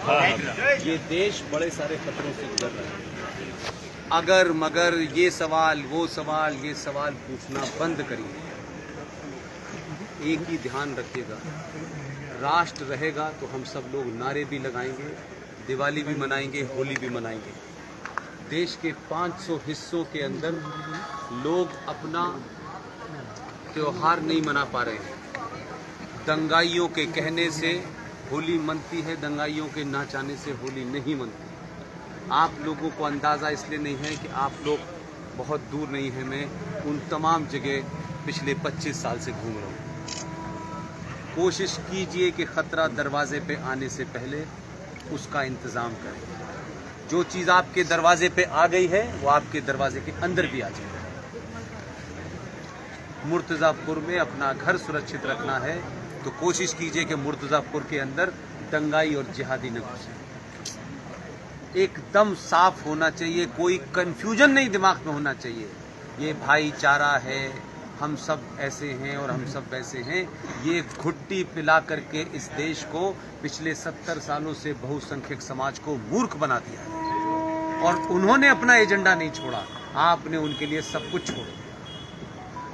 ये देश बड़े सारे खतरों से गुजर रहा है। अगर मगर ये सवाल वो सवाल ये सवाल पूछना बंद करिए। एक ही ध्यान रखिएगा, राष्ट्र रहेगा तो हम सब लोग नारे भी लगाएंगे, दिवाली भी मनाएंगे, होली भी मनाएंगे। देश के 500 हिस्सों के अंदर लोग अपना त्योहार नहीं मना पा रहे हैं। दंगाइयों के कहने से होली मनती है, दंगाइयों के ना चाहने से होली नहीं मनती। आप लोगों को अंदाज़ा इसलिए नहीं है कि आप लोग बहुत दूर नहीं हैं। मैं उन तमाम जगह पिछले 25 साल से घूम रहा हूँ। कोशिश कीजिए कि ख़तरा दरवाजे पे आने से पहले उसका इंतज़ाम करें। जो चीज़ आपके दरवाजे पे आ गई है वो आपके दरवाजे के अंदर भी आ जाए। मुर्तज़ापुर में अपना घर सुरक्षित रखना है तो कोशिश कीजिए कि मुर्तज़ापुर के अंदर दंगाई और जिहादी न घुसे। एकदम साफ होना चाहिए, कोई कंफ्यूजन नहीं दिमाग में होना चाहिए। ये भाईचारा है, हम सब ऐसे हैं और हम सब वैसे हैं। ये घुट्टी पिला करके इस देश को पिछले 70 सालों से बहुसंख्यक समाज को मूर्ख बना दिया है और उन्होंने अपना एजेंडा नहीं छोड़ा, आपने उनके लिए सब कुछ छोड़ दिया।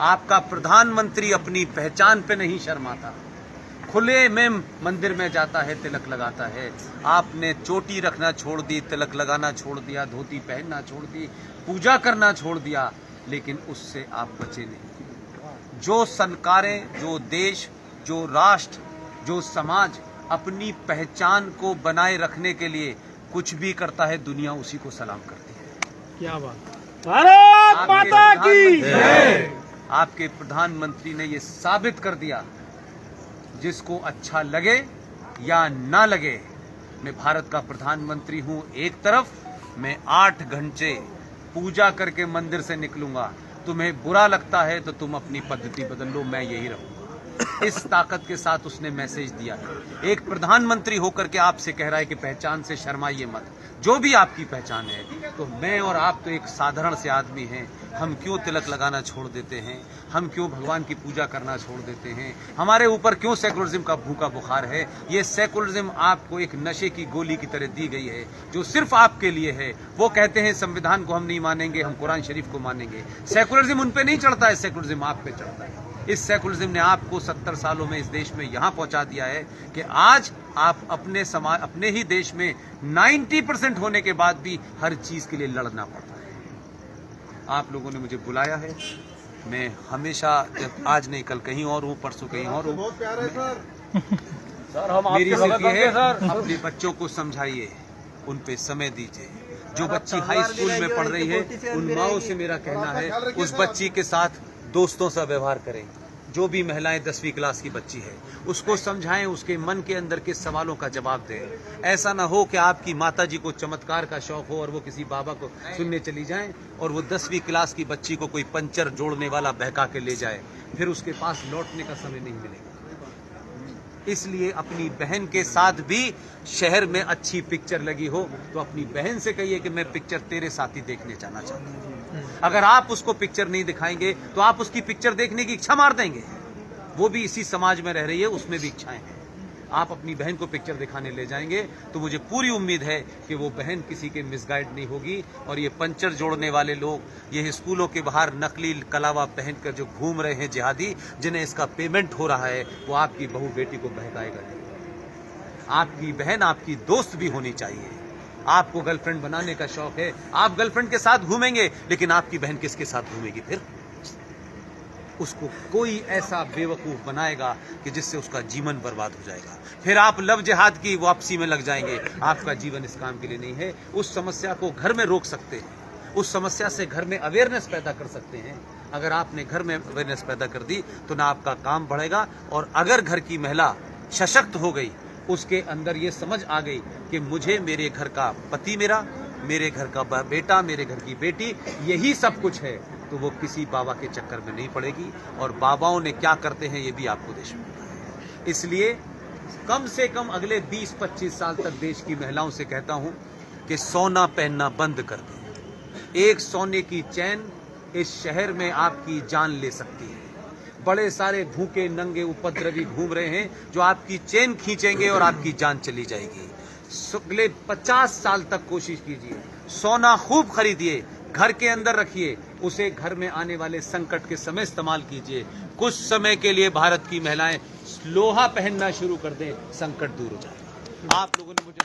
आपका प्रधानमंत्री अपनी पहचान पे नहीं शर्माता, खुले में मंदिर में जाता है, तिलक लगाता है। आपने चोटी रखना छोड़ दी, तिलक लगाना छोड़ दिया, धोती पहनना छोड़ दी, पूजा करना छोड़ दिया, लेकिन उससे आप बचे नहीं। जो संस्कारें, जो देश, जो राष्ट्र, जो समाज अपनी पहचान को बनाए रखने के लिए कुछ भी करता है, दुनिया उसी को सलाम करती है। क्या बात, भारत माता की जय। आपके प्रधानमंत्री ने ये साबित कर दिया, जिसको अच्छा लगे या ना लगे, मैं भारत का प्रधानमंत्री हूं। एक तरफ मैं 8 घंटे पूजा करके मंदिर से निकलूंगा, तुम्हें बुरा लगता है तो तुम अपनी पद्धति बदल लो, मैं यही रहूंगा। इस ताकत के साथ उसने मैसेज दिया है। एक प्रधानमंत्री होकर के आपसे कह रहा है कि पहचान से शर्माइए मत, जो भी आपकी पहचान है। तो मैं और आप तो एक साधारण से आदमी हैं, हम क्यों तिलक लगाना छोड़ देते हैं? हम क्यों भगवान की पूजा करना छोड़ देते हैं? हमारे ऊपर क्यों सेकुलरिज्म का भूखा बुखार है? ये सेकुलरिज्म आपको एक नशे की गोली की तरह दी गई है, जो सिर्फ आपके लिए है। वो कहते हैं संविधान को हम नहीं मानेंगे, हम कुरान शरीफ को मानेंगे। सेकुलरिज्म उन पे नहीं चढ़ता है, सेकुलरिज्म आप पे चढ़ता है। इस सेकुलरिज्म ने आपको 70 सालों में इस देश में यहां पहुंचा दिया है कि आज आप अपने समाज, अपने ही देश में 90% होने के बाद भी हर चीज के लिए लड़ना पड़ता है। आप लोगों ने मुझे बुलाया है, मैं हमेशा, जब आज नहीं कल कहीं और हूं, परसों कहीं और हूं। मेरी सिर्फ ये है, अपने बच्चों को समझाइए, उन पे समय दीजिए। जो बच्ची हाई स्कूल में पढ़ रही है, उन माओं से मेरा कहना है उस बच्ची के साथ दोस्तों सा व्यवहार करें। जो भी महिलाएं 10वीं क्लास की बच्ची है, उसको समझाएं, उसके मन के अंदर के सवालों का जवाब दें। ऐसा ना हो कि आपकी माताजी को चमत्कार का शौक हो और वो किसी बाबा को सुनने चली जाएं और वो 10वीं क्लास की बच्ची को कोई पंचर जोड़ने वाला बहका के ले जाए, फिर उसके पास लौटने का समय नहीं मिलेगा। इसलिए अपनी बहन के साथ भी शहर में अच्छी पिक्चर लगी हो तो अपनी बहन से कहिए कि मैं पिक्चर तेरे साथ ही देखने जाना चाहता हूं। अगर आप उसको पिक्चर नहीं दिखाएंगे तो आप उसकी पिक्चर देखने की इच्छा मार देंगे। वो भी इसी समाज में रह रही है, उसमें भी इच्छाएं हैं। आप अपनी बहन को पिक्चर दिखाने ले जाएंगे तो मुझे पूरी उम्मीद है कि वो बहन किसी के मिसगाइड नहीं होगी। और ये पंचर जोड़ने वाले लोग, ये स्कूलों के बाहर नकली कलावा पहनकर जो घूम रहे हैं जिहादी, जिन्हें इसका पेमेंट हो रहा है, वो आपकी बहू बेटी को बहकाएगा नहीं। आपकी बहन आपकी दोस्त भी होनी चाहिए। आपको गर्लफ्रेंड बनाने का शौक है, आप गर्लफ्रेंड के साथ घूमेंगे, लेकिन आपकी बहन किसके साथ घूमेगी? फिर उसको कोई ऐसा बेवकूफ बनाएगा कि जिससे उसका जीवन बर्बाद हो जाएगा। फिर आप लव जिहाद की वापसी में लग जाएंगे। आपका जीवन इस काम के लिए नहीं है। उस समस्या को घर में रोक सकते हैं, उस समस्या से घर में अवेयरनेस पैदा कर सकते हैं। अगर आपने घर में अवेयरनेस पैदा कर दी तो ना आपका काम बढ़ेगा, और अगर घर की महिला सशक्त हो गई, उसके अंदर ये समझ आ गई कि मुझे मेरे घर का पति, मेरे घर का बेटा, मेरे घर की बेटी, यही सब कुछ है, तो वो किसी बाबा के चक्कर में नहीं पड़ेगी। और बाबाओं ने क्या करते हैं ये भी आपको देश में पता है। इसलिए कम से कम अगले 20-25 साल तक देश की महिलाओं से कहता हूं कि सोना पहनना बंद कर दें। एक सोने की चैन इस शहर में आपकी जान ले सकती है। बड़े सारे भूखे नंगे उपद्रवी घूम रहे हैं जो आपकी चेन खींचेंगे और आपकी जान चली जाएगी। अगले 50 साल तक कोशिश कीजिए, सोना खूब खरीदिए, घर के अंदर रखिए, उसे घर में आने वाले संकट के समय इस्तेमाल कीजिए। कुछ समय के लिए भारत की महिलाएं लोहा पहनना शुरू कर दें, संकट दूर हो जाए। आप लोगों ने मुझे